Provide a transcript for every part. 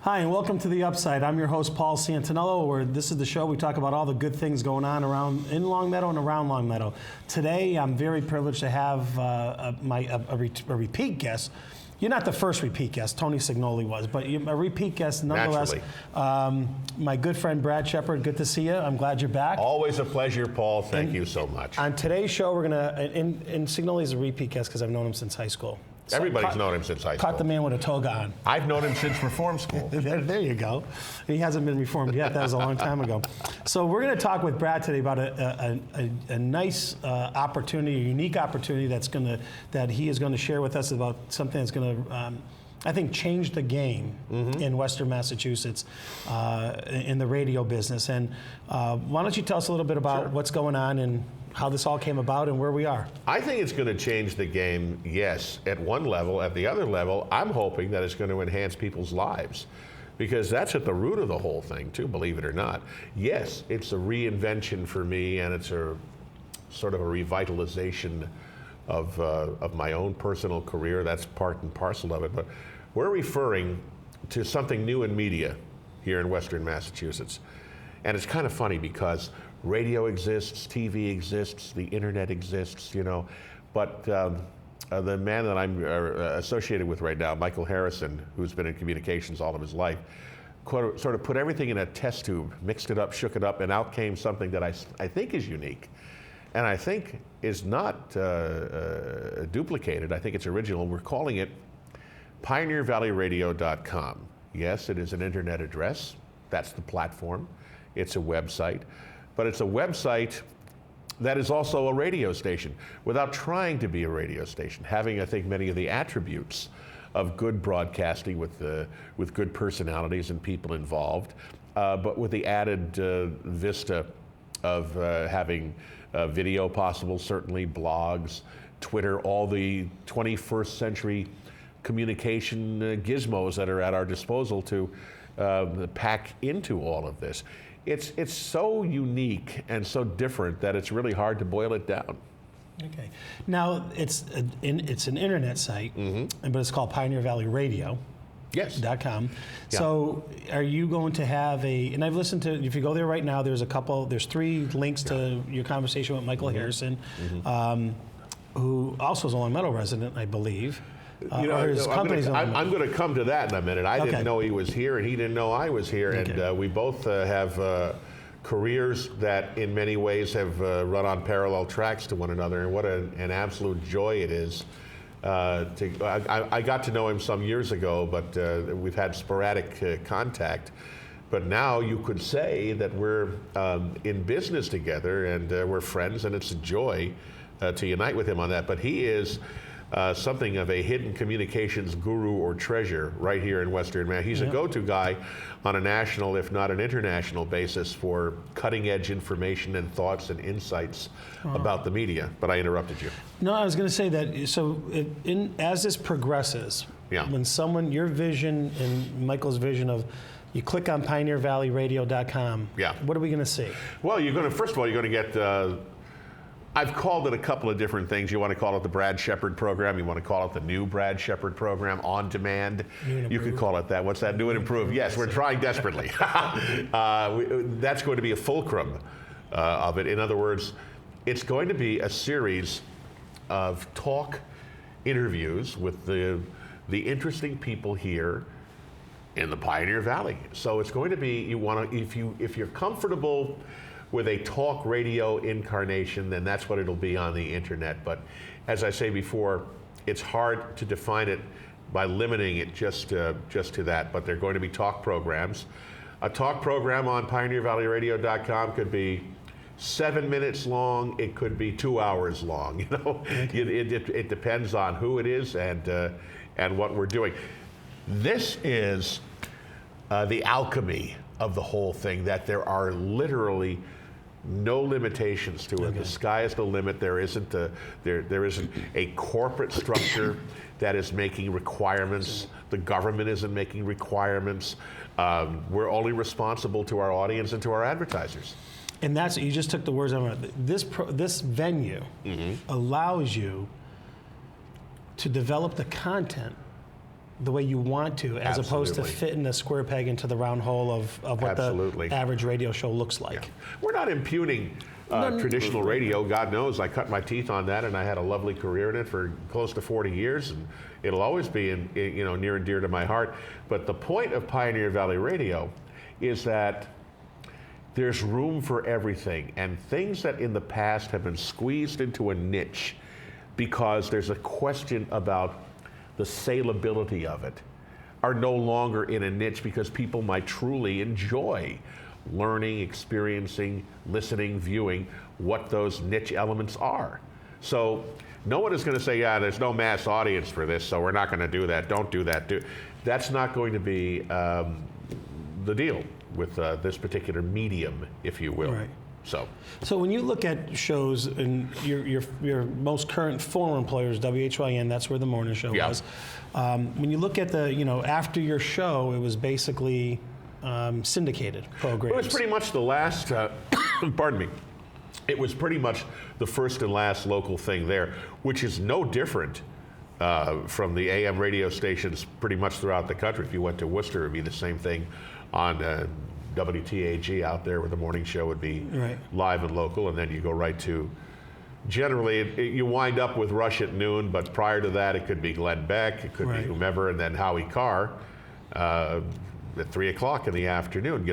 Hi, and welcome to The Upside. I'm your host, Paul Santinello, where this is the show we talk about all the good things going on in Longmeadow and around Longmeadow. Today, I'm very privileged to have a repeat guest. You're not the first repeat guest, Tony Signoli was, but a repeat guest nonetheless. My good friend, Brad Shepard, good to see you. I'm glad you're back. Always a pleasure, Paul. Thank you so much. On today's show, we're going to, and Signoli's a repeat guest because I've known him since high school. Everybody's known him since high school. Caught the man with a toga on. I've known him since reform school. There you go. He hasn't been reformed yet. That was a long time ago. So we're going to talk with Brad today about a nice opportunity, a unique opportunity that he is going to share with us about something that's going to, I think, change the game in Western Massachusetts in the radio business. And why don't you tell us a little bit about what's going on and how this all came about and where we are? I think it's going to change the game, yes, at one level. At the other level, I'm hoping that it's going to enhance people's lives, because that's at the root of the whole thing, too, believe it or not. Yes, it's a reinvention for me, and it's a sort of a revitalization of my own personal career. That's part and parcel of it. But we're referring to something new in media here in Western Massachusetts. And it's kind of funny because radio exists, TV exists, the internet exists, you know, but the man that I'm associated with right now, Michael Harrison, who's been in communications all of his life, sort of put everything in a test tube, mixed it up, shook it up, and out came something that I think is unique, and I think is not duplicated. I think it's original. We're calling it PioneerValleyRadio.com. Yes, it is an internet address. That's the platform. It's a website. But it's a website that is also a radio station without trying to be a radio station, having, I think, many of the attributes of good broadcasting with good personalities and people involved, but with the added vista of having video possible, certainly blogs, Twitter, all the 21st century communication gizmos that are at our disposal to pack into all of this. It's so unique and so different that it's really hard to boil it down. Okay. Now, it's an internet site, but it's called Pioneer Valley Radio. Yes. .com. Yeah. So are you going to have and I've listened to, if you go there right now, there's 3 links to your conversation with Michael Harrison, who also is a Longmeadow resident, I believe. I'm going to come to that in a minute. I didn't know he was here, and he didn't know I was here, and we both have careers that in many ways have run on parallel tracks to one another, and what an absolute joy it is. I got to know him some years ago, but we've had sporadic contact. But now you could say that we're in business together, and we're friends, and it's a joy to unite with him on that. But he is something of a hidden communications guru or treasure right here in Western Mass. He's a go-to guy on a national, if not an international basis for cutting-edge information and thoughts and insights about the media. But I interrupted you. No, I was going to say that, so as this progresses, when your vision and Michael's vision of, you click on PioneerValleyRadio.com, what are we going to see? Well, first of all, you're going to get, I've called it a couple of different things. You want to call it the Brad Shepard program. You want to call it the new Brad Shepard program, on demand. You could call it that. What's that? New and improved. Yes, we're trying desperately. That's going to be a fulcrum of it. In other words, it's going to be a series of talk interviews with the interesting people here in the Pioneer Valley. So it's going to be, if you're comfortable with a talk radio incarnation, then that's what it'll be on the internet. But as I say before, it's hard to define it by limiting it just to that. But they're going to be talk programs. A talk program on PioneerValleyRadio.com could be 7 minutes long. It could be 2 hours long. You know, it depends on who it is and what we're doing. This is the alchemy of the whole thing, that there are literally no limitations to it. The sky is the limit. There isn't a corporate structure that is making requirements. The government isn't making requirements. We're only responsible to our audience and to our advertisers. And that's, you just took the words out of it. This venue allows you to develop the content the way you want to, as opposed to Absolutely. fitting a square peg into the round hole of what Absolutely. the average radio show looks like. Yeah. We're not impugning traditional radio. God knows I cut my teeth on that, and I had a lovely career in it for close to 40 years, and it'll always be near and dear to my heart. But the point of Pioneer Valley Radio is that there's room for everything, and things that in the past have been squeezed into a niche because there's a question about the saleability of it are no longer in a niche because people might truly enjoy learning, experiencing, listening, viewing what those niche elements are. So no one is going to say, yeah, there's no mass audience for this, so we're not going to do that. Don't do that. That's not going to be the deal with this particular medium, if you will. Right. So when you look at shows, and your most current former employer is WHYN, that's where the morning show Yeah. was. When you look at after your show, it was basically syndicated programs. it was pretty much the last, pardon me, it was pretty much the first and last local thing there, which is no different from the AM radio stations pretty much throughout the country. If you went to Worcester, it would be the same thing on WTAG out there, where the morning show would be Right. live and local, and then you go right to, generally, you wind up with Rush at noon, but prior to that, it could be Glenn Beck, it could Right. be whomever, and then Howie Carr at 3 o'clock in the afternoon,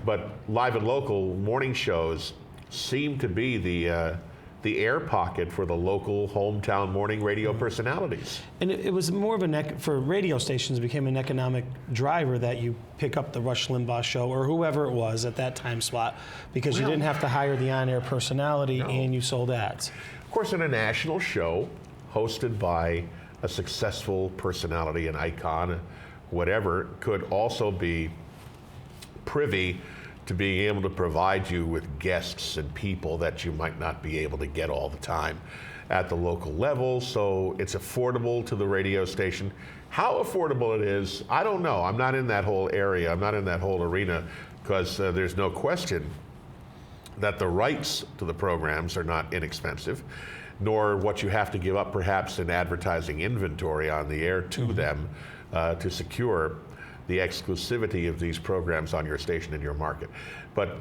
But live and local morning shows seem to be the air pocket for the local hometown morning radio personalities. And it was more of for radio stations, it became an economic driver that you pick up the Rush Limbaugh show or whoever it was at that time slot, because you didn't have to hire the on-air personality and you sold ads. Of course, in a national show hosted by a successful personality, an icon, whatever, could also be privy to being able to provide you with guests and people that you might not be able to get all the time at the local level. So it's affordable to the radio station. How affordable it is, I don't know. I'm not in that whole area. I'm not in that whole arena, because there's no question that the rights to the programs are not inexpensive, nor what you have to give up perhaps in advertising inventory on the air to them to secure the exclusivity of these programs on your station in your market. But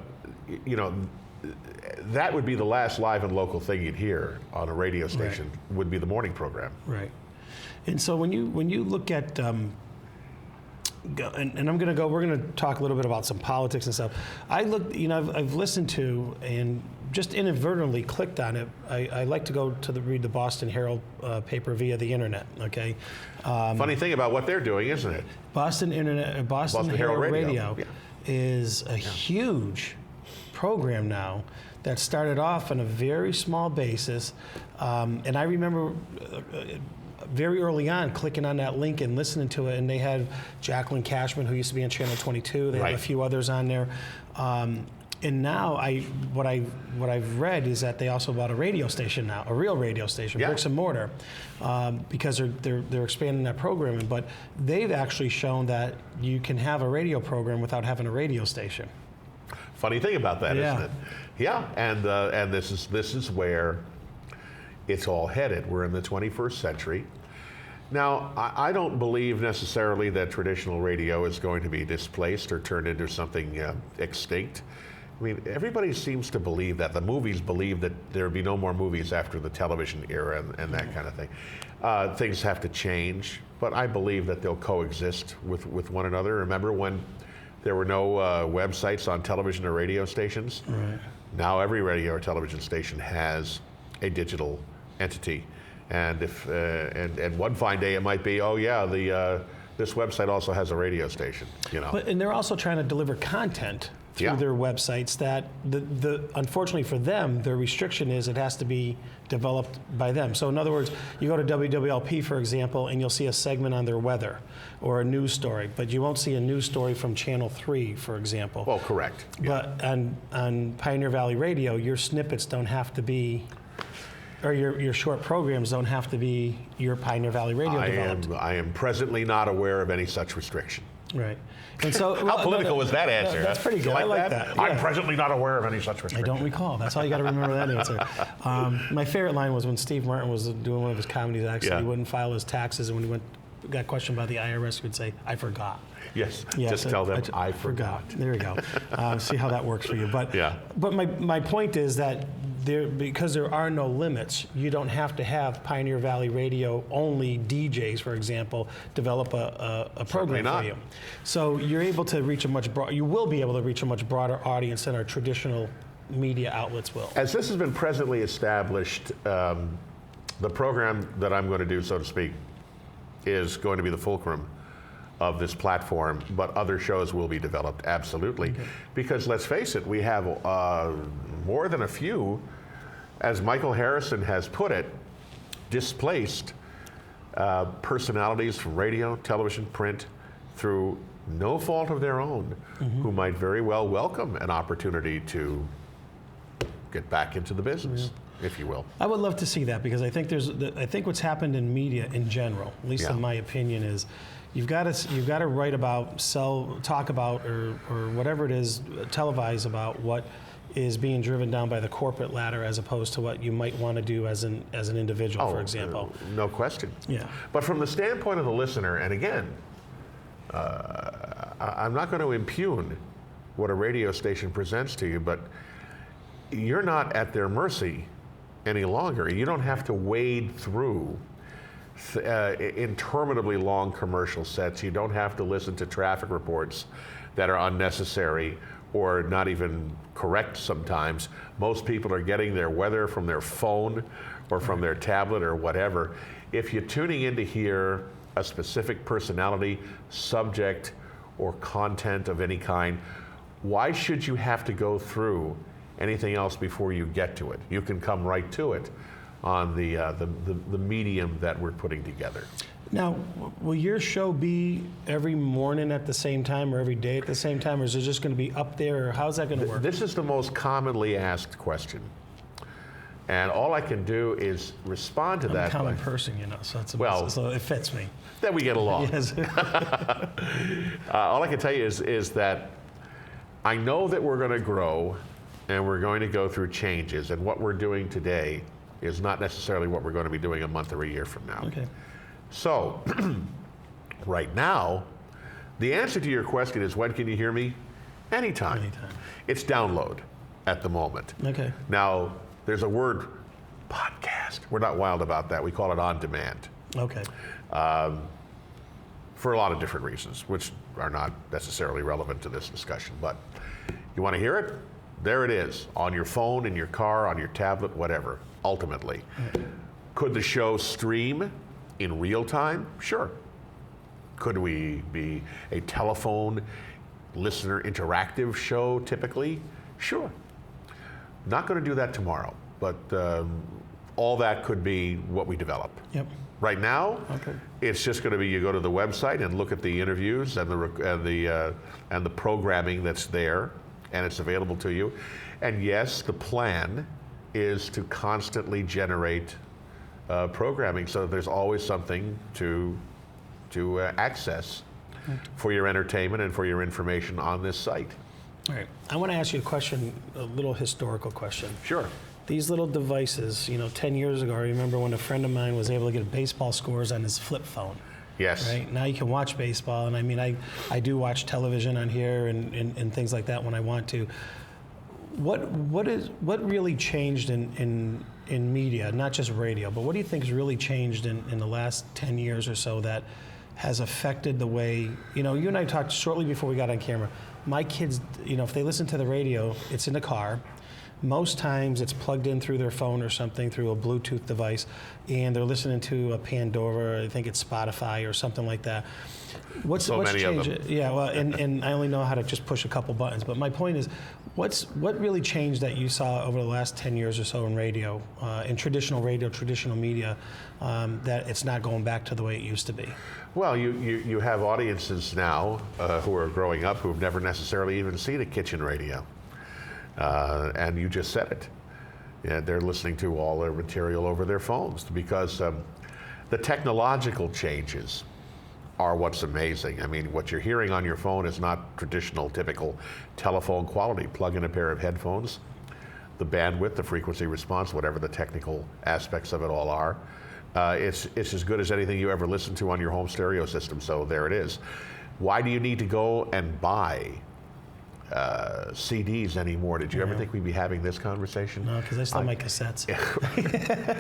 that would be the last live and local thing you'd hear on a radio station, would be the morning program. Right. And so when you look at and we're going to talk a little bit about some politics and stuff. I looked, I've listened to and just inadvertently clicked on it. I like to go to read the Boston Herald paper via the internet. Okay. Funny thing about what they're doing, isn't it? Boston Herald Radio Yeah. is a huge program now that started off on a very small basis, and I remember. Very early on, clicking on that link and listening to it, and they had Jacqueline Cashman, who used to be on Channel 22. They had a few others on there, and now what I've read is that they also bought a radio station now, a real radio station, bricks and mortar, because they're expanding that programming. But they've actually shown that you can have a radio program without having a radio station. Funny thing about that, isn't it? Yeah, and this is where it's all headed. We're in the 21st century. Now, I don't believe necessarily that traditional radio is going to be displaced or turned into something extinct. I mean, everybody seems to believe that. The movies believe that there will be no more movies after the television era and that kind of thing. Things have to change, but I believe that they'll coexist with one another. Remember when there were no websites on television or radio stations? Right. Now every radio or television station has a digital entity, and if and one fine day it might be, oh yeah, this website also has a radio station, And they're also trying to deliver content through their websites that unfortunately for them, their restriction is it has to be developed by them. So in other words, you go to WWLP, for example, and you'll see a segment on their weather or a news story, but you won't see a news story from Channel 3, for example. Well, correct. Yeah. But on Pioneer Valley Radio, your snippets don't have to be, or your short programs don't have to be your Pioneer Valley Radio developed. I am presently not aware of any such restriction. Right. And so, How political was that answer? That's pretty good. I like that. I'm Yeah. presently not aware of any such restriction. I don't recall. That's all you got to remember that answer. My favorite line was when Steve Martin was doing one of his comedy acts. Yeah. He wouldn't file his taxes, and when he went got questioned by the IRS, we'd say, I forgot. Yes, Yeah, just so tell them, I forgot. There you go. See how that works for you. But, Yeah. but my point is that because there are no limits, you don't have to have Pioneer Valley Radio only DJs, for example, develop a program not. for you. So you're able to reach you will be able to reach a much broader audience than our traditional media outlets will. As this has been presently established, the program that I'm going to do, so to speak, is going to be the fulcrum of this platform, but other shows will be developed, absolutely. Okay. Because let's face it, we have more than a few, as Michael Harrison has put it, displaced personalities from radio, television, print, through no fault of their own, who might very well welcome an opportunity to get back into the business, if you will. I would love to see that, because I think I think what's happened in media in general, at least in my opinion, is you've got to write about, talk about, or whatever it is, televise about what is being driven down by the corporate ladder, as opposed to what you might want to do as an individual, for example. No question. Yeah. But from the standpoint of the listener, and again, I'm not going to impugn what a radio station presents to you, but you're not at their mercy any longer. You don't have to wade through interminably long commercial sets. You don't have to listen to traffic reports that are unnecessary or not even correct sometimes. Most people are getting their weather from their phone or from their tablet or whatever. If you're tuning in to hear a specific personality, subject, or content of any kind, why should you have to go through anything else before you get to it? You can come right to it on the medium that we're putting together. Now, will your show be every morning at the same time, or every day at the same time, or is it just going to be up there, or how's that going to work? This is the most commonly asked question. And all I can do is respond to that. I'm a common person, you know, so so it fits me. That we get along. Yes. All I can tell you is that I know that we're going to grow and we're going to go through changes, and what we're doing today is not necessarily what we're going to be doing a month or a year from now. Okay. So, right now, the answer to your question is, when can you hear me? Anytime. Anytime. It's download at the moment. Okay. Now, there's a word, podcast. We're not wild about that. We call it on demand. Okay. For a lot of different reasons, which are not necessarily relevant to this discussion. But you want to hear it? There it is, on your phone, in your car, on your tablet, whatever, ultimately. Could the show stream in real time? Sure. Could we be a telephone listener interactive show typically? Sure. Not going to do that tomorrow, but all that could be what we develop. Yep. Right now, it's just going to be, you go to the website and look at the interviews and the programming that's there, and it's available to you. And yes, the plan is to constantly generate programming, so that there's always something to access for your entertainment and for your information on this site. All right. I want to ask you a question, a little historical question. Sure. These little devices, 10 years ago, I remember when a friend of mine was able to get baseball scores on his flip phone. Yes. Right? Now you can watch baseball, and I mean, I do watch television on here and things like that when I want to. What really changed in media, not just radio, but what do you think has really changed in the last 10 years or so that has affected the way, you and I talked shortly before we got on camera. My kids, if they listen to the radio, it's in the car. Most times it's plugged in through their phone or something, through a Bluetooth device, and they're listening to a Pandora, I think it's Spotify or something like that. What's many changed? of them. Yeah, well, and I only know how to just push a couple buttons. But my point is, what really changed that you saw over the last 10 years or so in radio, in traditional radio, traditional media, that it's not going back to the way it used to be? Well, you have audiences now who are growing up who've never necessarily even seen a kitchen radio. And you just said it. Yeah, they're listening to all their material over their phones because the technological changes are what's amazing. I mean, what you're hearing on your phone is not traditional, typical telephone quality. Plug in a pair of headphones, the bandwidth, the frequency response, whatever the technical aspects of it all are, It's as good as anything you ever listened to on your home stereo system, so there it is. Why do you need to go and buy CDs anymore? Did you ever think we'd be having this conversation? No, because I still have my cassettes.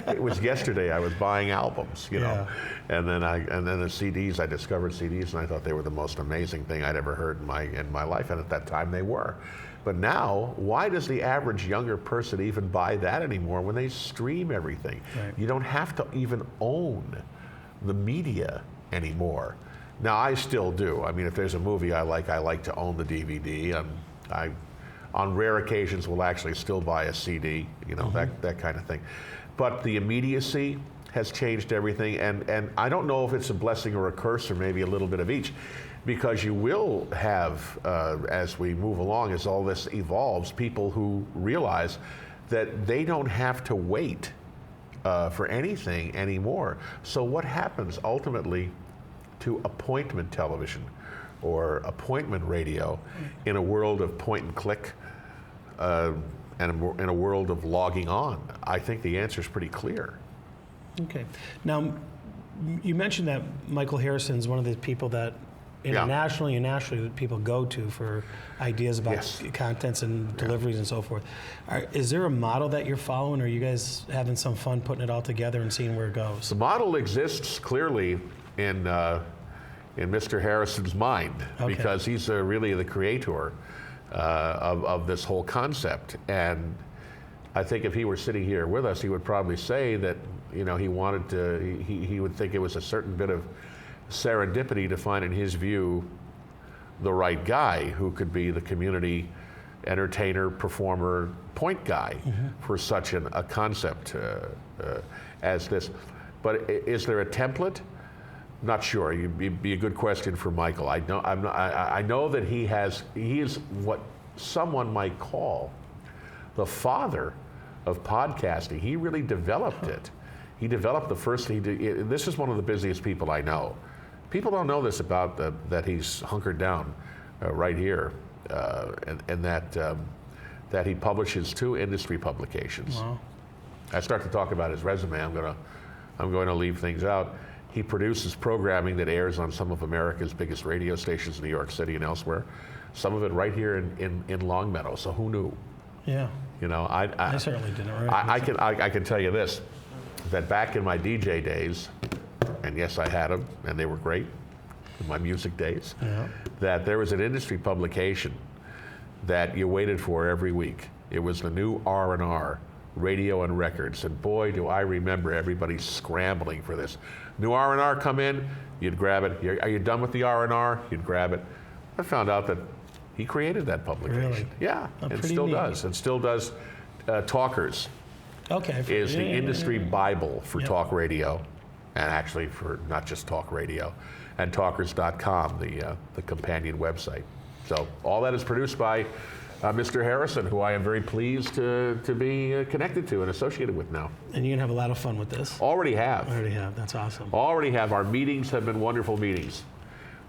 It was yesterday. I was buying albums, you know, and then the CDs. I discovered CDs, and I thought they were the most amazing thing I'd ever heard in my life. And at that time, they were. But now, why does the average younger person even buy that anymore when they stream everything? Right. You don't have to even own the media anymore. Now, I still do. I mean, if there's a movie I like to own the DVD. I on rare occasions, will actually still buy a CD, you know, that kind of thing. But the immediacy has changed everything, and I don't know if it's a blessing or a curse or maybe a little bit of each, because you will have, as we move along, as all this evolves, people who realize that they don't have to wait for anything anymore. So what happens ultimately to appointment television or appointment radio in a world of point and click and in a world of logging on? I think the answer is pretty clear. Okay. Now, you mentioned that Michael Harrison's one of the people that internationally and nationally that people go to for ideas about contents and deliveries and so forth. Is there a model that you're following, or are you guys having some fun putting it all together and seeing where it goes? The model exists clearly in Mr. Harrison's mind, because he's really the creator of this whole concept. And I think if he were sitting here with us, he would probably say that, you know, he wanted to, he would think it was a certain bit of serendipity to find, in his view, the right guy who could be the community entertainer, performer, point guy for such a concept as this. But is there a template? Not sure. It'd be a good question for Michael. I know that he is what someone might call the father of podcasting. He really developed it. He developed the first. This is one of the busiest people I know. People don't know this about that he's hunkered down right here, and that he publishes 2 industry publications. Wow. I start to talk about his resume. I'm going to leave things out. He produces programming that airs on some of America's biggest radio stations in New York City and elsewhere. Some of it right here in Longmeadow. So who knew? Yeah. You know, I certainly didn't. Right? I can tell you this, that back in my DJ days, and yes, I had them, and they were great, in my music days, that there was an industry publication that you waited for every week. It was the new R&R, Radio and Records, and boy, do I remember everybody scrambling for this. New R&R come in, you'd grab it. Are you done with the R&R? You'd grab it. I found out that he created that publication. Really? Yeah, and still neat. does. And still does. Talkers is the industry Bible for talk radio, and actually for not just talk radio, and talkers.com, the companion website. So all that is produced by Mr. Harrison, who I am very pleased to be connected to and associated with now. And you're going to have a lot of fun with this. Already have. That's awesome. Already have. Our meetings have been wonderful meetings.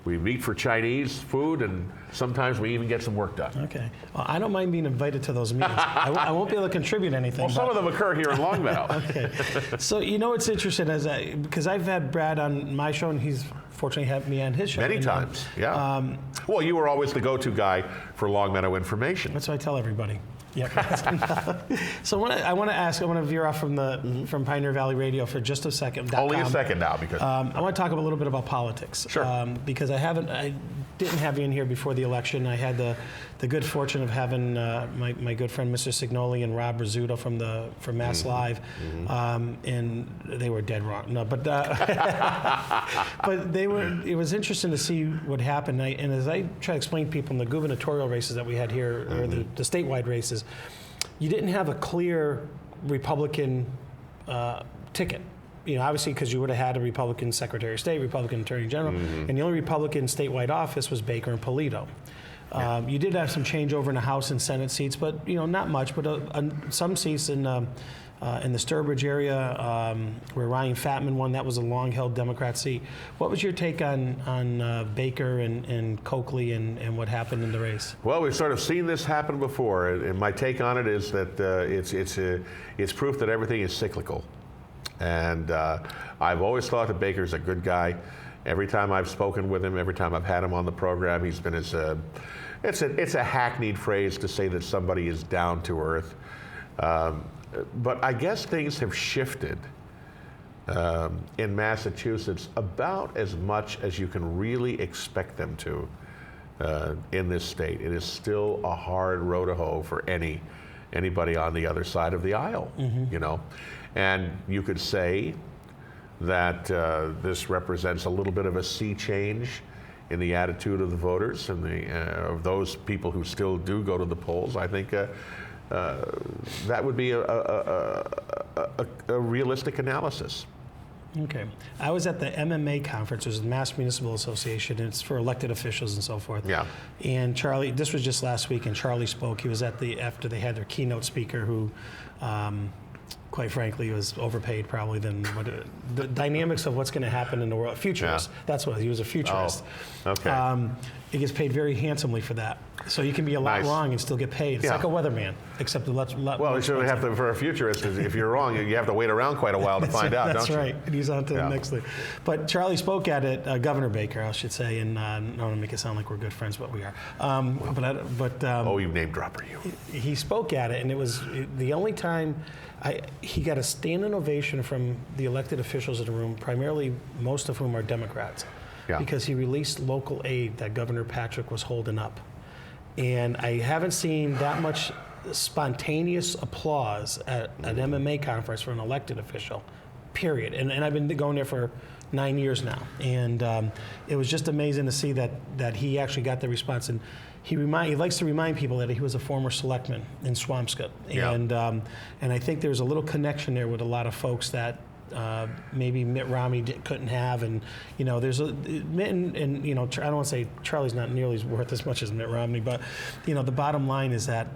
We meet for Chinese food, and sometimes we even get some work done. Okay. Well, I don't mind being invited to those meetings. I won't be able to contribute anything. Well, some of them occur here in Longmeadow. Okay. So, you know, it's interesting, because I've had Brad on my show, and he's fortunately had me on his show. Many times, yeah. Well, you were always the go-to guy for Longmeadow information. That's what I tell everybody. Yep. So I want to veer off from Pioneer Valley Radio for just a second. Only a second now, because I want to talk a little bit about politics. Sure. Because I didn't have you in here before the election. I had the good fortune of having my good friend Mr. Signoli and Rob Rizzuto from Mass Live, and they were dead wrong. No, but but they were. It was interesting to see what happened. And as I try to explain to people in the gubernatorial races that we had here, or the statewide races, you didn't have a clear Republican ticket. You know, obviously, because you would have had a Republican Secretary of State, Republican Attorney General, and the only Republican statewide office was Baker and Polito. You did have some changeover in the House and Senate seats, but you know, not much. But some seats in the Sturbridge area, where Ryan Fatman won, that was a long-held Democrat seat. What was your take on Baker and Coakley and what happened in the race? Well, we've sort of seen this happen before, and my take on it is that it's proof that everything is cyclical. And I've always thought that Baker's a good guy. Every time I've spoken with him, every time I've had him on the program, he's been it's a hackneyed phrase to say that somebody is down to earth. But I guess things have shifted in Massachusetts about as much as you can really expect them to in this state. It is still a hard row to hoe for anybody on the other side of the aisle, you know. And you could say that this represents a little bit of a sea change in the attitude of the voters and of those people who still do go to the polls. I think that would be a realistic analysis. Okay. I was at the MMA conference, it was the Mass Municipal Association, and it's for elected officials and so forth. Yeah. And Charlie, this was just last week, and Charlie spoke. He was after they had their keynote speaker who, quite frankly, was overpaid probably than the dynamics of what's going to happen in the world. Futurist. Yeah. That's what he was, a futurist. Oh, okay. He gets paid very handsomely for that. So you can be a lot wrong and still get paid. It's like a weatherman, except a lot well, you certainly have to, for a futurist, if you're wrong, you have to wait around quite a while to find out, that's don't you? That's right. And he's on to the next thing. But Charlie spoke at it, Governor Baker, I should say, and I don't want to make it sound like we're good friends, but we are. Oh, you name dropper, you. He spoke at it, and it was the only time he got a standing ovation from the elected officials in the room, primarily most of whom are Democrats, because he released local aid that Governor Patrick was holding up. And I haven't seen that much spontaneous applause at an MMA conference for an elected official, period. And I've been going there for 9 years now. And it was just amazing to see that he actually got the response. And he likes to remind people that he was a former selectman in Swampscott. And I think there's a little connection there with a lot of folks that maybe Mitt Romney couldn't have, and you know, there's Mitt and you know, I don't want to say Charlie's not nearly as worth as much as Mitt Romney, but you know, the bottom line is that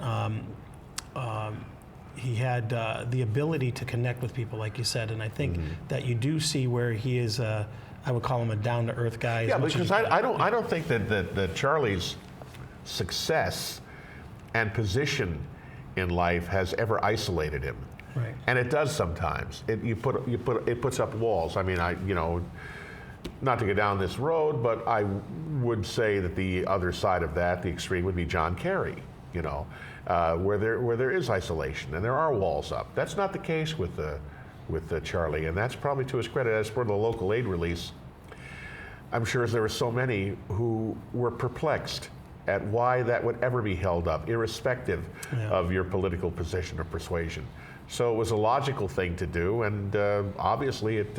he had the ability to connect with people, like you said, and I think that you do see where he is. I would call him a down-to-earth guy. Yeah, because I don't think that Charlie's success and position in life has ever isolated him. Right. And it does sometimes. It puts up walls. I mean, you know, not to go down this road, but I would say that the other side of that, the extreme, would be John Kerry. You know, where there is isolation and there are walls up. That's not the case with Charlie, and that's probably to his credit. As for the local aid release, I'm sure there were so many who were perplexed at why that would ever be held up, irrespective of your political position or persuasion. So it was a logical thing to do, and obviously it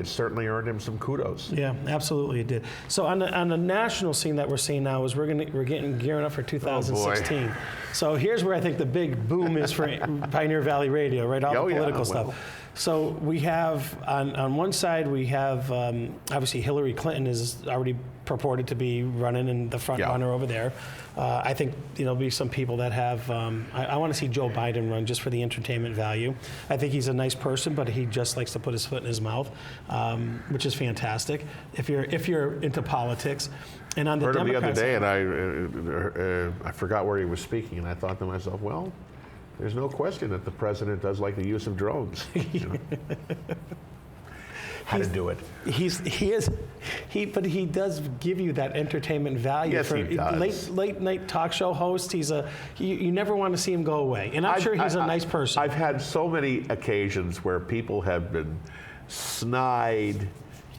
certainly earned him some kudos. Yeah, absolutely it did. So on the national scene that we're seeing now is we're gearing up for 2016. Oh, so here's where I think the big boom is for Pioneer Valley Radio, right? All the political stuff. So we have on one side we have obviously Hillary Clinton is already purported to be running in the front runner over there. I think there'll be some people that have. I want to see Joe Biden run just for the entertainment value. I think he's a nice person, but he just likes to put his foot in his mouth, which is fantastic. If you're into politics, and on the Democrats, him the other day, and I forgot where he was speaking, and I thought to myself, well, there's no question that the president does like the use of drones. You know? How to do it. But he does give you that entertainment value. Yes, he does. Late night talk show host. You never want to see him go away. And I'm sure he's a nice person. I've had so many occasions where people have been snide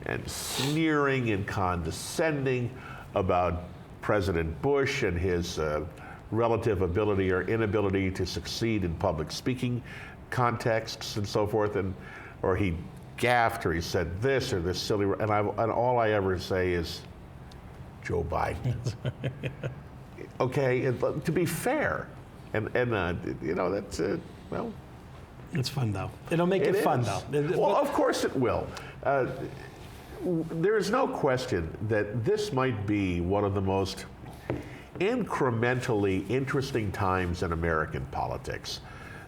and sneering and condescending about President Bush and his relative ability or inability to succeed in public speaking contexts and so forth, or he gaffed, or he said this or this silly, and all I ever say is Joe Biden. Okay, and, to be fair, and you know, that's well. It's fun though. It'll make it fun though. Well, of course it will. There is no question that this might be one of the most incrementally interesting times in American politics,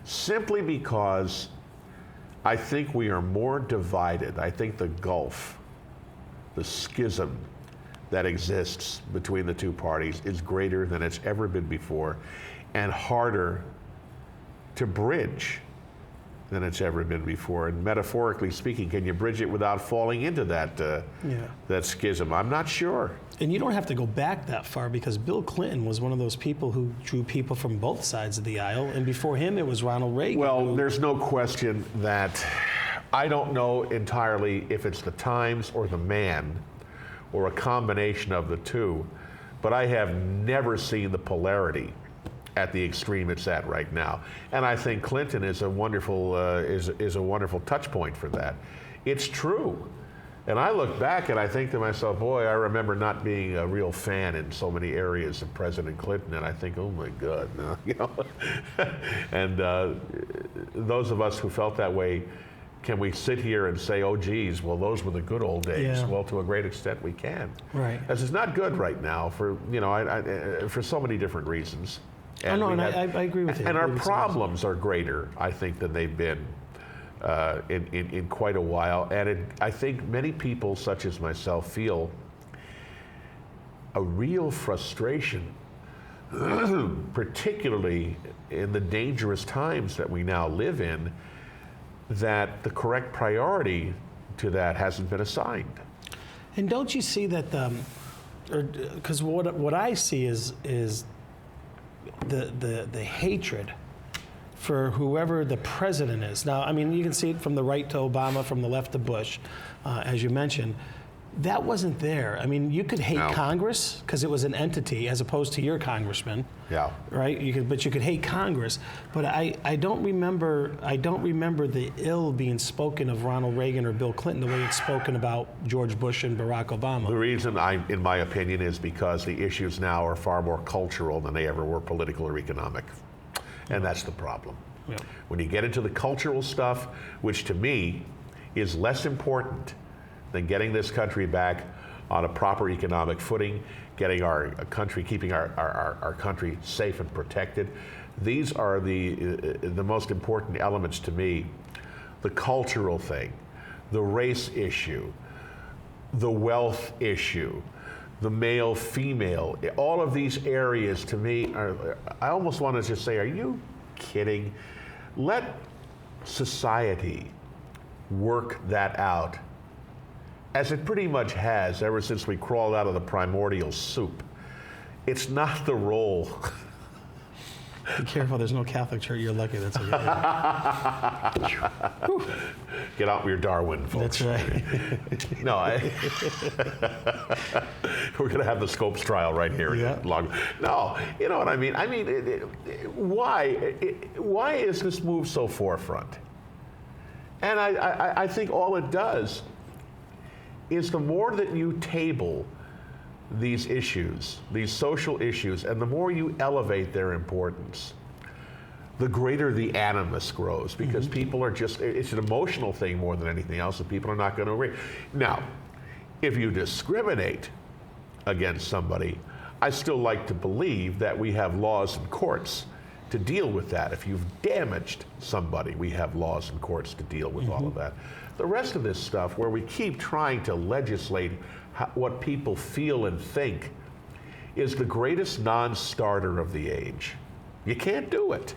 simply because I think we are more divided. I think the gulf, the schism that exists between the two parties is greater than it's ever been before and harder to bridge than it's ever been before. And metaphorically speaking, can you bridge it without falling into that that schism? I'm not sure. And you don't have to go back that far, because Bill Clinton was one of those people who drew people from both sides of the aisle, and before him it was Ronald Reagan. Well, there's no question that I don't know entirely if it's the times or the man or a combination of the two, but I have never seen the polarity at the extreme it's at right now. And I think Clinton is a wonderful is a wonderful touch point for that. It's true. And I look back and I think to myself, boy, I remember not being a real fan in so many areas of President Clinton, and I think, oh my God, no, you know. And those of us who felt that way, can we sit here and say, oh geez, well those were the good old days? Yeah. Well, to a great extent we can. Right. As it's not good right now for, you know, for so many different reasons. And I agree with you. And our problems are greater, I think, than they've been in quite a while. And I think many people, such as myself, feel a real frustration, particularly in the dangerous times that we now live in, that the correct priority to that hasn't been assigned. And don't you see that, because what I see is the hatred for whoever the president is. Now, I mean, you can see it from the right to Obama, from the left to Bush, as you mentioned. That wasn't there. I mean, you could hate Congress because it was an entity as opposed to your congressman. Yeah. Right. But you could hate Congress. But I don't remember the ill being spoken of Ronald Reagan or Bill Clinton the way it's spoken about George Bush and Barack Obama. The reason, in my opinion, is because the issues now are far more cultural than they ever were political or economic. And that's the problem. Yeah. When you get into the cultural stuff, which to me is less important than getting this country back on a proper economic footing, getting our country, keeping our country safe and protected. These are the most important elements to me. The cultural thing, the race issue, the wealth issue, the male-female, all of these areas to me are, I almost want to just say, are you kidding? Let society work that out, as it pretty much has ever since we crawled out of the primordial soup. It's not the role. Be careful, there's no Catholic church. You're lucky. That's okay. Get out with your Darwin, folks. That's right. No, we're going to have the Scopes trial right here. Yeah. No, you know what I mean? I mean, why is this move so forefront? And I think all it does is the more that you table these issues, these social issues, and the more you elevate their importance, the greater the animus grows, because people are just, it's an emotional thing more than anything else that people are not going to agree. Now, if you discriminate against somebody, I still like to believe that we have laws and courts to deal with that. If you've damaged somebody, we have laws and courts to deal with all of that. The rest of this stuff, where we keep trying to legislate what people feel and think, is the greatest non-starter of the age. You can't do it.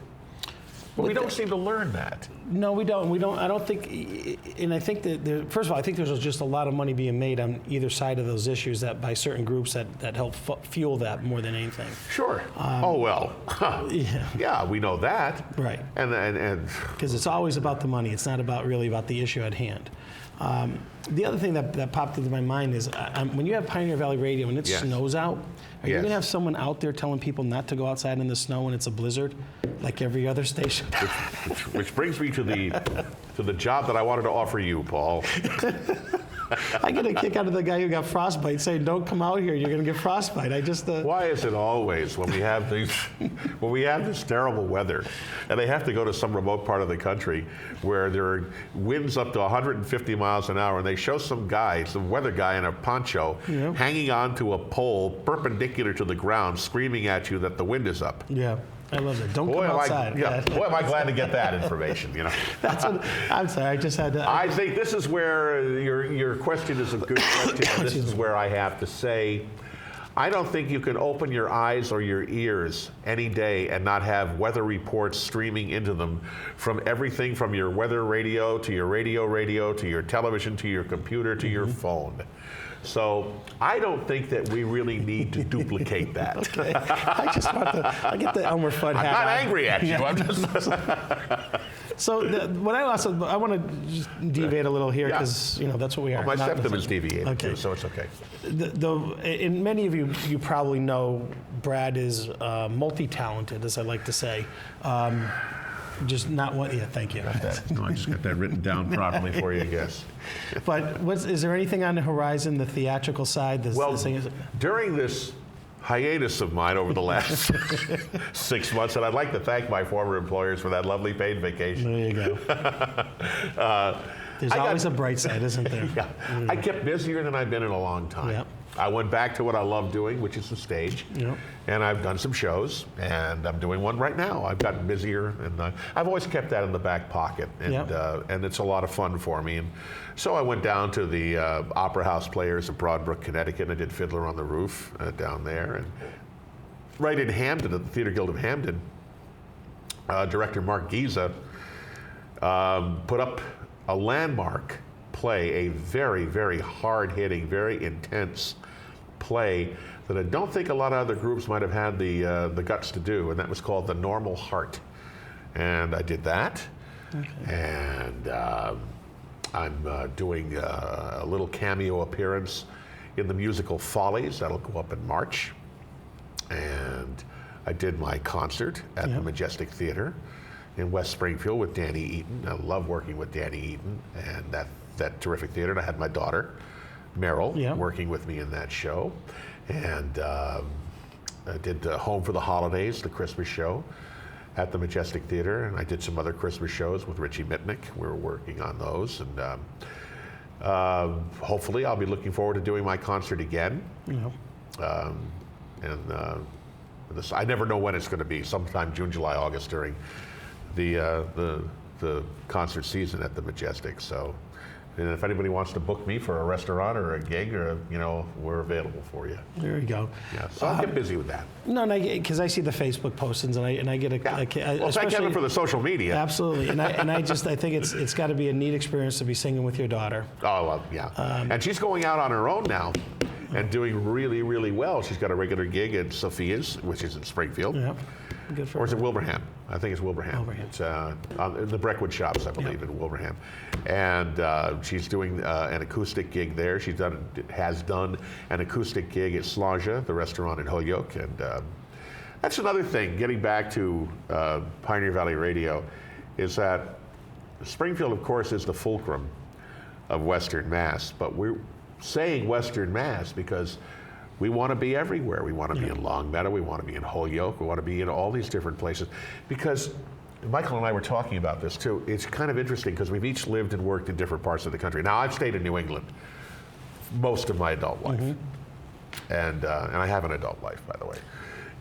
But we don't seem to learn that. No, we don't. I don't think, and I think that, first of all, I think there's just a lot of money being made on either side of those issues that by certain groups that help fuel that more than anything. Sure. Yeah, we know that. Right. And because it's always about the money. It's not really about the issue at hand. The other thing that popped into my mind is when you have Pioneer Valley Radio and it snows out, are you going to have someone out there telling people not to go outside in the snow when it's a blizzard, like every other station? Which brings me to the job that I wanted to offer you, Paul. I get a kick out of the guy who got frostbite saying, "Don't come out here. You're going to get frostbite." Why is it always when we have this terrible weather, and they have to go to some remote part of the country where there are winds up to 150 miles an hour, and they show some weather guy in a poncho hanging onto a pole perpendicular to the ground, screaming at you that the wind is up? Yeah. I love it. Don't come outside. Boy, am I glad to get that information. You know. I'm sorry. I just had to. I think this is where your question is a good question. And this is where I have to say, I don't think you can open your eyes or your ears any day and not have weather reports streaming into them from everything from your weather radio to your radio to your television to your computer to your phone. So I don't think that we really need to duplicate that. Okay. I get the Elmer Fudd hat. I'm not on. angry at you. Yeah. I'm just So what I want to just deviate a little here Yeah. because that's what we are. my not septum the- is deviated Okay. too, so it's okay. And many of you probably know Brad is multi-talented, as I like to say. Just not one. Yeah, thank you. No, I just got that written down properly for you, I guess. But is there anything on the horizon, the theatrical side? Well, during this hiatus of mine over the last 6 months, and I'd like to thank my former employers for that lovely paid vacation. There you go. There's always a bright side, isn't there? Yeah, I kept busier than I've been in a long time. Yep. I went back to what I love doing, which is the stage. Yep. And I've done some shows, and I'm doing one right now. I've gotten busier, and I've always kept that in the back pocket, and Yep. and it's a lot of fun for me. And so I went down to the Opera House Players in Broadbrook, Connecticut, and I did Fiddler on the Roof down there. And right in Hamden, at the Theater Guild of Hamden, director Mark Giza put up a landmark play, a very, very hard-hitting, very intense play that I don't think a lot of other groups might have had the guts to do, and that was called The Normal Heart. And I did that, and I'm doing a little cameo appearance in the musical Follies. That'll go up in March. And I did my concert at the Majestic Theater in West Springfield with Danny Eaton. I love working with Danny Eaton and that terrific theater. And I had my daughter, Meryl, working with me in that show. And I did Home for the Holidays, the Christmas show at the Majestic Theater. And I did some other Christmas shows with Richie Mitnick. We were working on those. And hopefully I'll be looking forward to doing my concert again. I never know when it's going to be. Sometime June, July, August during the concert season at the Majestic. So, and if anybody wants to book me for a restaurant or a gig, or we're available for you. There you go. Yeah. So I'll get busy with that. No, because I see the Facebook postings and I get Well, thank heaven for the social media. Absolutely, and I think it's got to be a neat experience to be singing with your daughter. Oh, well, yeah. And she's going out on her own now and doing really, really well. She's got a regular gig at Sophia's, which is in Springfield. Yeah, good for her. Or is it Wilbraham? I think it's Wilbraham. Wilbraham. It's in the Breckwood Shops, I believe, in Wilbraham. And she's doing an acoustic gig there. Has done an acoustic gig at Slaja, the restaurant in Holyoke. And that's another thing, getting back to Pioneer Valley Radio, is that Springfield, of course, is the fulcrum of Western Mass, but we're saying Western Mass because we want to be everywhere. We want to be in Longmeadow, we want to be in Holyoke, we want to be in all these different places. Because Michael and I were talking about this too. It's kind of interesting because we've each lived and worked in different parts of the country. Now, I've stayed in New England most of my adult life. And I have an adult life, by the way.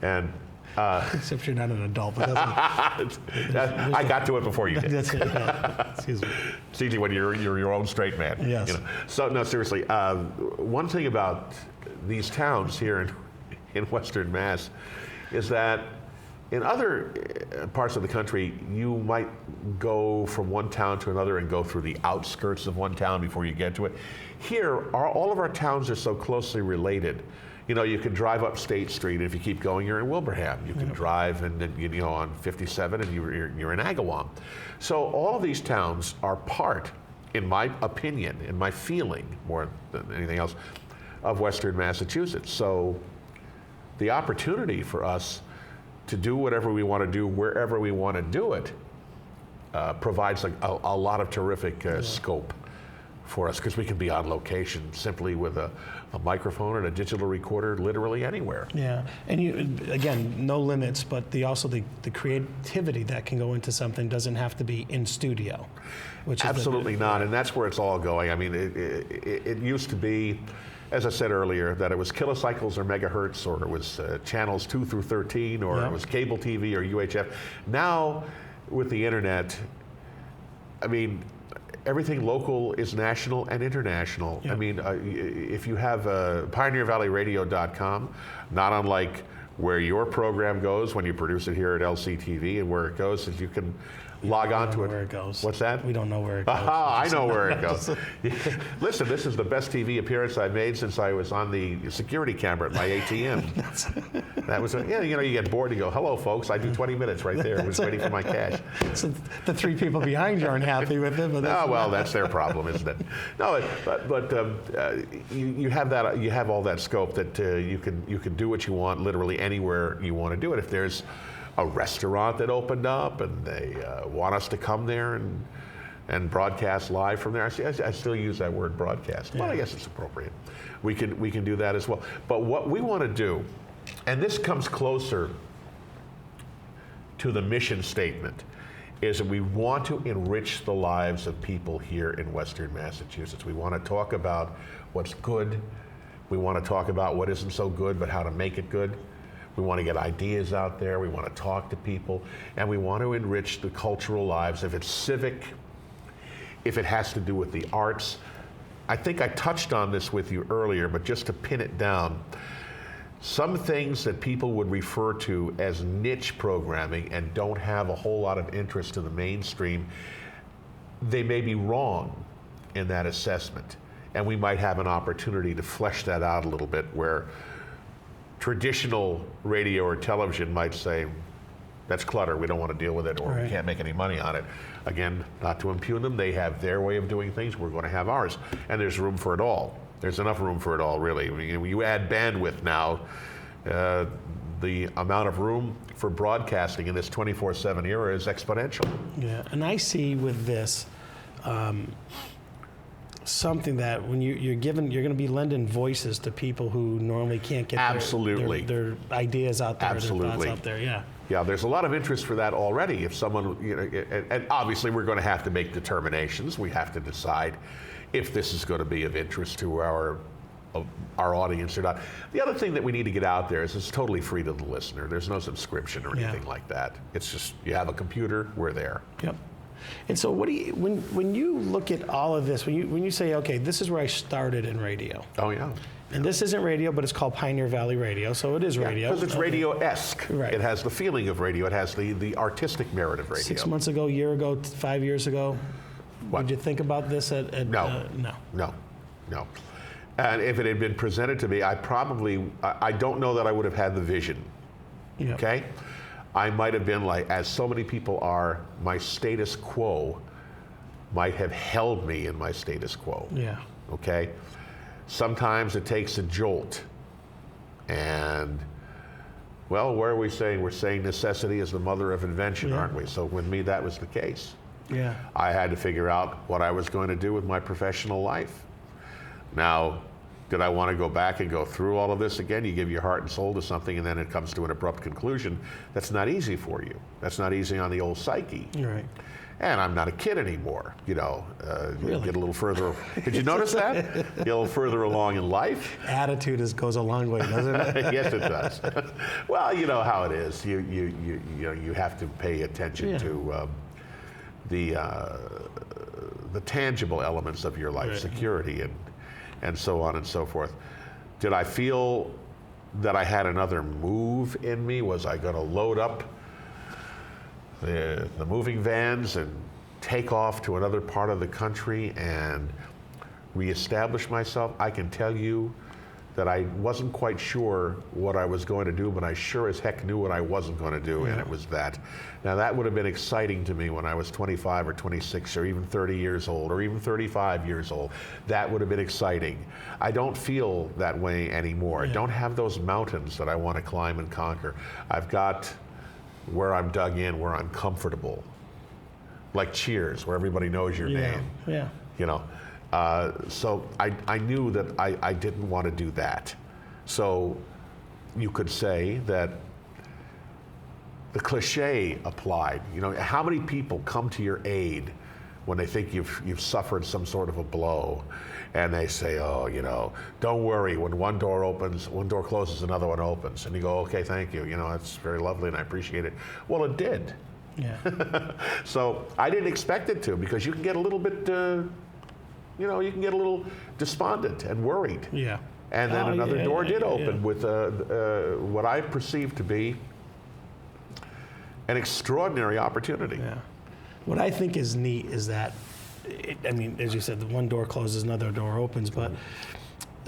And Except you're not an adult, but I got to it before you did. that's it. Yeah. Excuse me. It's easy when you're your own straight man. Yes. So no, seriously. One thing about these towns here in Western Mass is that in other parts of the country, you might go from one town to another and go through the outskirts of one town before you get to it. Here, all of our towns are so closely related. You can drive up State Street, and if you keep going, you're in Wilbraham. You can drive and then, on 57, and you're in Agawam. So all of these towns are part, in my opinion, in my feeling, more than anything else, of Western Massachusetts. So the opportunity for us to do whatever we want to do, wherever we want to do it, provides a lot of terrific scope for us, because we can be on location simply with a microphone and a digital recorder, literally anywhere. Yeah, and again, no limits, but also the creativity that can go into something doesn't have to be in studio. Which Absolutely not, and that's where it's all going. I mean, it used to be, as I said earlier, that it was kilocycles or megahertz, or it was channels 2 through 13, or it was cable TV or UHF. Now, with the internet, I mean, everything local is national and international. Yep. I mean, if you have pioneervalleyradio.com, not unlike where your program goes when you produce it here at LCTV, and where it goes is you can log on to it. Where it goes. What's that? We don't know where it goes. Aha, I know where it goes. Listen, this is the best TV appearance I've made since I was on the security camera at my ATM. That was, you get bored, you go, hello, folks, I do 20 minutes right there. I was waiting for my cash. So the three people behind you aren't happy with it. But Oh, well, that's their problem, isn't it? No, but you have that. You have all that scope that you can do what you want literally anywhere you want to do it. If there's a restaurant that opened up and they want us to come there and broadcast live from there, I still use that word broadcast. Well, I guess it's appropriate. We can do that as well. But what we want to do, and this comes closer to the mission statement, is that we want to enrich the lives of people here in Western Massachusetts. We want to talk about what's good. We want to talk about what isn't so good, but how to make it good. We want to get ideas out there. We want to talk to people. And we want to enrich the cultural lives. If it's civic, if it has to do with the arts. I think I touched on this with you earlier, but just to pin it down, some things that people would refer to as niche programming and don't have a whole lot of interest to the mainstream, they may be wrong in that assessment. And we might have an opportunity to flesh that out a little bit, where traditional radio or television might say, that's clutter, we don't want to deal with it, or we can't make any money on it. Again, not to impugn them, they have their way of doing things, we're going to have ours. And there's room for it all. There's enough room for it all, really. When you add bandwidth now, the amount of room for broadcasting in this 24/7 era is exponential. Yeah, and I see with this something that when you're going to be lending voices to people who normally can't get their ideas out there, their thoughts out there. Yeah. Yeah, there's a lot of interest for that already. If someone, and obviously we're going to have to make determinations. We have to decide if this is going to be of interest to our audience or not. The other thing that we need to get out there is it's totally free to the listener. There's no subscription or anything like that. It's just, you have a computer, we're there. Yep. And so what do you, when you look at all of this, when you say, okay, this is where I started in radio. Oh, yeah. And this isn't radio, but it's called Pioneer Valley Radio, so it is radio. Because it's radio-esque. Right. It has the feeling of radio. It has the artistic merit of radio. 6 months ago, year ago, 5 years ago, What? did you think about this at No. No. No. And if it had been presented to me, I don't know that I would have had the vision. Yep. Okay? I might have been like, as so many people are, my status quo might have held me in my status quo. Yeah. Okay? Sometimes it takes a jolt. And, well, what are we saying? We're saying necessity is the mother of invention, aren't we? So with me, that was the case. Yeah. I had to figure out what I was going to do with my professional life. Now, did I want to go back and go through all of this again? You give your heart and soul to something and then it comes to an abrupt conclusion. That's not easy for you. That's not easy on the old psyche. Right. And I'm not a kid anymore, Really? Get a little further. Did you notice that? Get a little further along in life. Attitude goes a long way, doesn't it? Yes, it does. Well, you know how it is. You have to pay attention to the tangible elements of your life, security and so on and so forth. Did I feel that I had another move in me? Was I going to load up the moving vans and take off to another part of the country and reestablish myself? I can tell you that I wasn't quite sure what I was going to do, but I sure as heck knew what I wasn't going to do, and it was that. Now, that would have been exciting to me when I was 25 or 26 or even 30 years old or even 35 years old. That would have been exciting. I don't feel that way anymore. I don't have those mountains that I want to climb and conquer. I've got where I'm dug in, where I'm comfortable. Like Cheers, where everybody knows your name. Yeah. So I knew that I didn't want to do that. So you could say that the cliche applied. How many people come to your aid when they think you've suffered some sort of a blow, and they say, oh, don't worry, when one door closes, another one opens. And you go, okay, thank you. It's very lovely and I appreciate it. Well, it did. Yeah. So I didn't expect it to, because you can get a little bit, you can get a little despondent and worried. Yeah. And then another door did open with what I perceived to be an extraordinary opportunity. Yeah. What I think is neat is that, as you said, the one door closes, another door opens, but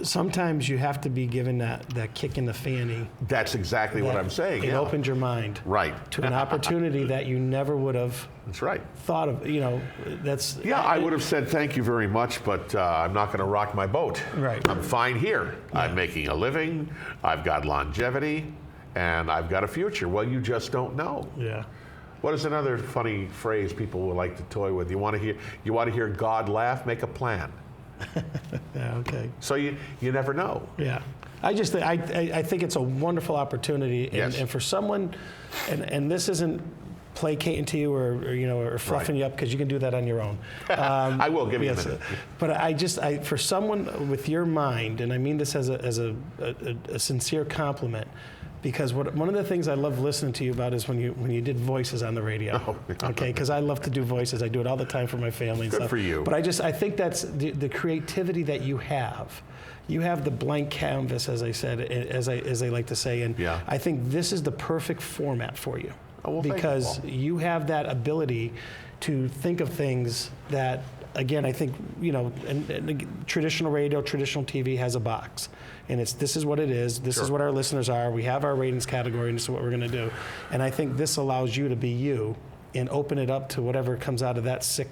sometimes you have to be given that kick in the fanny. That's exactly what I'm saying. It yeah. opened your mind Right. to an opportunity that you never would have That's right. thought of. That's Yeah, I would have said thank you very much, but I'm not going to rock my boat. Right. I'm fine here. I'm making a living. I've got longevity, and I've got a future. Well, you just don't know. Yeah. What is another funny phrase people would like to toy with? You want to hear God laugh? Make a plan. Yeah. Okay. So you never know. Yeah. I think it's a wonderful opportunity, Yes. and for someone, and this isn't placating to you or fluffing you up, because you can do that on your own. I will give you a minute. But for someone with your mind, and I mean this as a sincere compliment, because one of the things I love listening to you about is when you did voices on the radio. Oh. Okay, because I love to do voices. I do it all the time for my family and Good stuff. for you. But I think that's the creativity that you have. You have the blank canvas, as I said, as I like to say, and Yeah. I think this is the perfect format for you. Oh, well, thank you, because Paul. you have that ability to think of things that, again, I think, and traditional radio, traditional TV has a box. And this is what it is. This is what our listeners are. We have our ratings category, and this is what we're going to do. And I think this allows you to be you and open it up to whatever comes out of that sick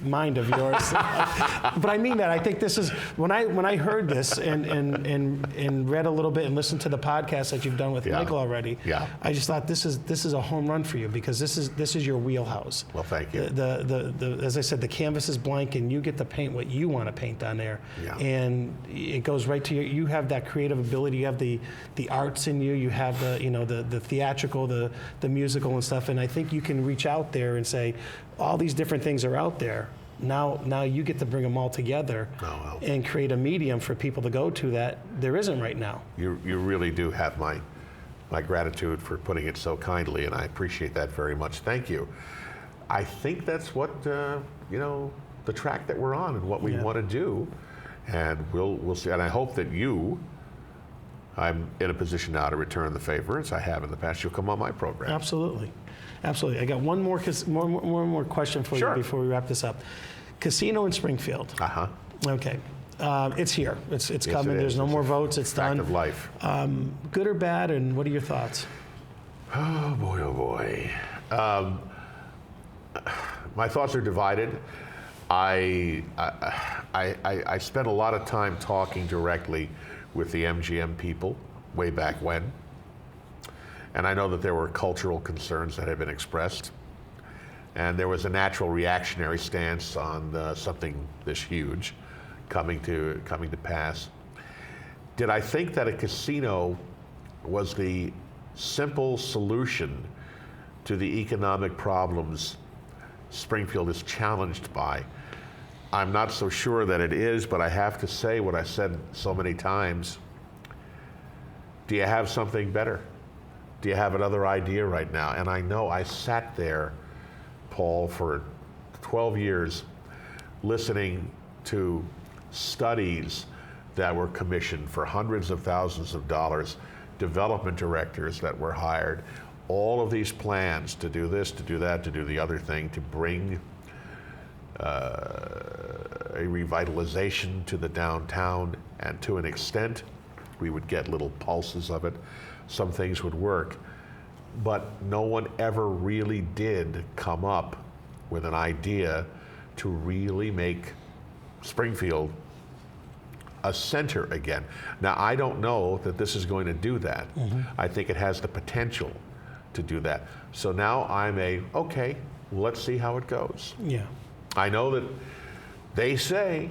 mind of yours. But I mean that. I think this is, when I heard this and read a little bit and listened to the podcast that you've done with Michael already, I just thought this is a home run for you, because this is your wheelhouse. Well, thank you. As I said, the canvas is blank, and you get to paint what you want to paint on there. Yeah. And it goes right to you have that creative ability, you have the arts in you, you have the theatrical, the musical and stuff, and I think you can reach out there and say, all these different things are out there. Now you get to bring them all together and create a medium for people to go to that there isn't right now. You really do have my gratitude for putting it so kindly, and I appreciate that very much. Thank you. I think that's what the track that we're on and what we want to do, and we'll see. And I hope that I'm in a position now to return the favor, as I have in the past. You'll come on my program. Absolutely. I got one more question for you before we wrap this up. Casino in Springfield. Uh-huh. Okay. It's here. It's coming. There's no more votes. It's done. Fact of life. Good or bad, and what are your thoughts? Oh boy. My thoughts are divided. I spent a lot of time talking directly with the MGM people way back when. And I know that there were cultural concerns that had been expressed. And there was a natural reactionary stance on something this huge coming to pass. Did I think that a casino was the simple solution to the economic problems Springfield is challenged by? I'm not so sure that it is, but I have to say what I said so many times. Do you have something better? Do you have another idea right now? And I know I sat there, Paul, for 12 years listening to studies that were commissioned for hundreds of thousands of dollars, development directors that were hired, all of these plans to do this, to do that, to do the other thing, to bring a revitalization to the downtown, and to an extent, we would get little pulses of it. Some things would work, but no one ever really did come up with an idea to really make Springfield a center again. Now, I don't know that this is going to do that. Mm-hmm. I think it has the potential to do that. So now okay, let's see how it goes. Yeah. I know that they say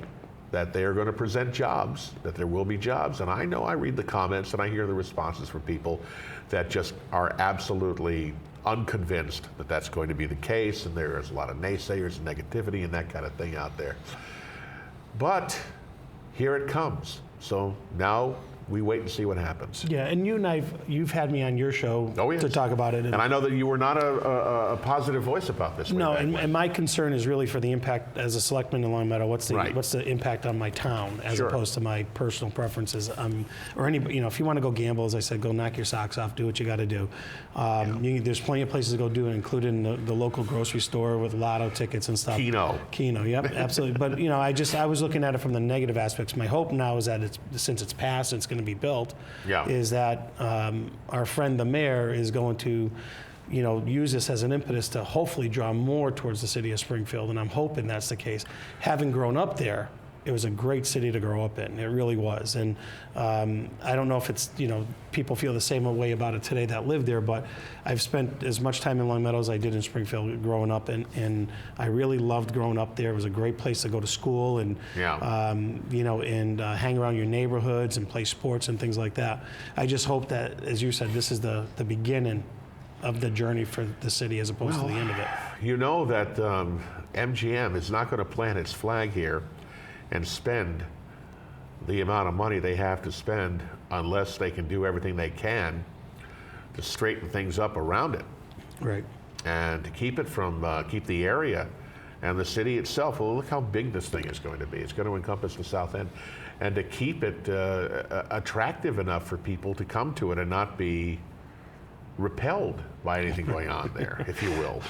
that they are going to present jobs, that there will be jobs, and I know I read the comments and I hear the responses from people that just are absolutely unconvinced that that's going to be the case, and there is a lot of naysayers and negativity and that kind of thing out there. But here it comes. So now we wait and see what happens. Yeah, and you've had me on your show to talk about it. And I know that you were not a positive voice about this. No, and my concern is really for the impact as a selectman in Long Meadow. What's the impact on my town as opposed to my personal preferences? Or anybody, if you want to go gamble, as I said, go knock your socks off, do what you got to do. There's plenty of places to go do it, including the local grocery store with lotto tickets and stuff. Keno, yep, absolutely. But I was looking at it from the negative aspects. My hope now is that since it's passed, and it's going to be built. Is that our friend the mayor is going to, use this as an impetus to hopefully draw more towards the city of Springfield, and I'm hoping that's the case. Having grown up there, it was a great city to grow up in. It really was. And I don't know if it's, people feel the same way about it today that live there, but I've spent as much time in Long Meadow as I did in Springfield growing up, and I really loved growing up there. It was a great place to go to school and, hang around your neighborhoods and play sports and things like that. I just hope that, as you said, this is the beginning of the journey for the city as opposed to the end of it. You know that MGM is not going to plant its flag here and spend the amount of money they have to spend unless they can do everything they can to straighten things up around it. Right. And to keep it from, keep the area and the city itself. Well, look how big this thing is going to be. It's going to encompass the south end. And to keep it attractive enough for people to come to it and not be repelled by anything going on there, if you will.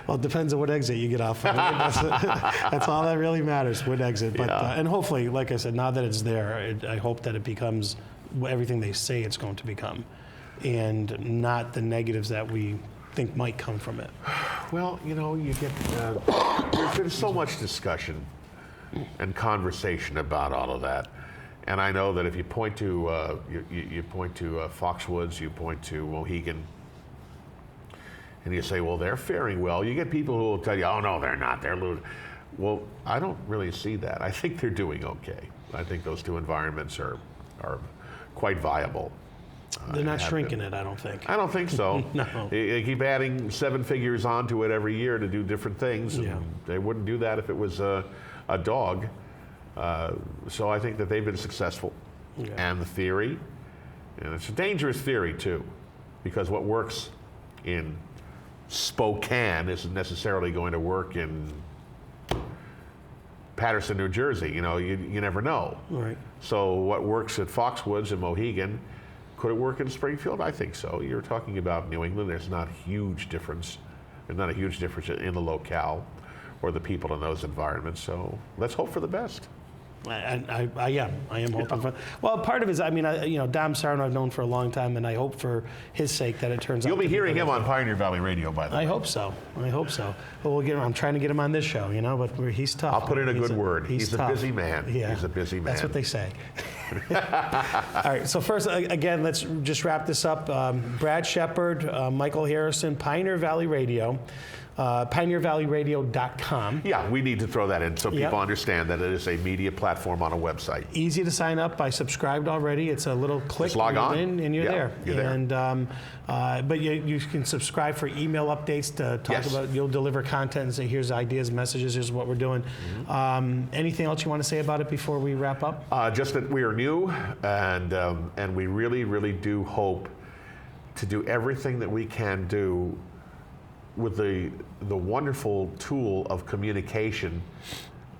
Well, it depends on what exit you get off of. That's all that really matters, what exit. But and hopefully, like I said, now that it's there, I hope that it becomes everything they say it's going to become, and not the negatives that we think might come from it. Well, you get there's so much discussion and conversation about all of that. And I know that if you point to you point to Foxwoods, you point to Mohegan, and you say, well, they're faring well. You get people who will tell you, oh no, they're not. They're losing. Well, I don't really see that. I think they're doing okay. I think those two environments are quite viable. They're not shrinking it, I don't think. I don't think so. No. They keep adding 7 figures onto it every year to do different things. And they wouldn't do that if it was a dog. So I think that they've been successful. And the theory, and it's a dangerous theory too, because what works in Spokane isn't necessarily going to work in Patterson, New Jersey. You never know. Right. So what works at Foxwoods and Mohegan, could it work in Springfield? I think so. You're talking about New England. There's not a huge difference. There's not a huge difference in the locale or the people in those environments. So let's hope for the best. I am hoping for. Well, part of it is, Dom Sarno I've known for a long time, and I hope for his sake that it turns out. You'll be hearing him on Pioneer Valley Radio, by the way. I hope so. But I'm trying to get him on this show, but he's tough. I'll put in a good word. He's a busy man. Yeah. He's a busy man. That's what they say. All right, so first, again, let's just wrap this up. Brad Shepard, Michael Harrison, Pioneer Valley Radio. PioneerValleyRadio.com. Yeah, we need to throw that in so people understand that it is a media platform on a website. Easy to sign up. I subscribed already. It's a little click. Just log on. And you're there. You're there. And, but you can subscribe for email updates to talk about, you'll deliver content and say, here's ideas, messages, here's what we're doing. Anything else you want to say about it before we wrap up? Just that we are new, and we really, really do hope to do everything that we can do with the wonderful tool of communication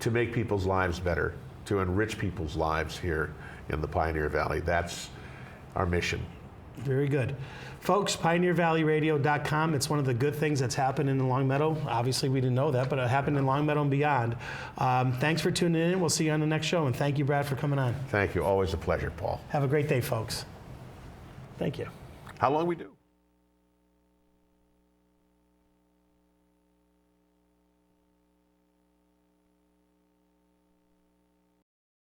to make people's lives better, to enrich people's lives here in the Pioneer Valley. That's our mission. Very good. Folks, PioneerValleyRadio.com. It's one of the good things that's happened in Long Meadow. Obviously, we didn't know that, but it happened in Long Meadow and beyond. Thanks for tuning in. We'll see you on the next show, and thank you, Brad, for coming on. Thank you. Always a pleasure, Paul. Have a great day, folks. Thank you. How long we do?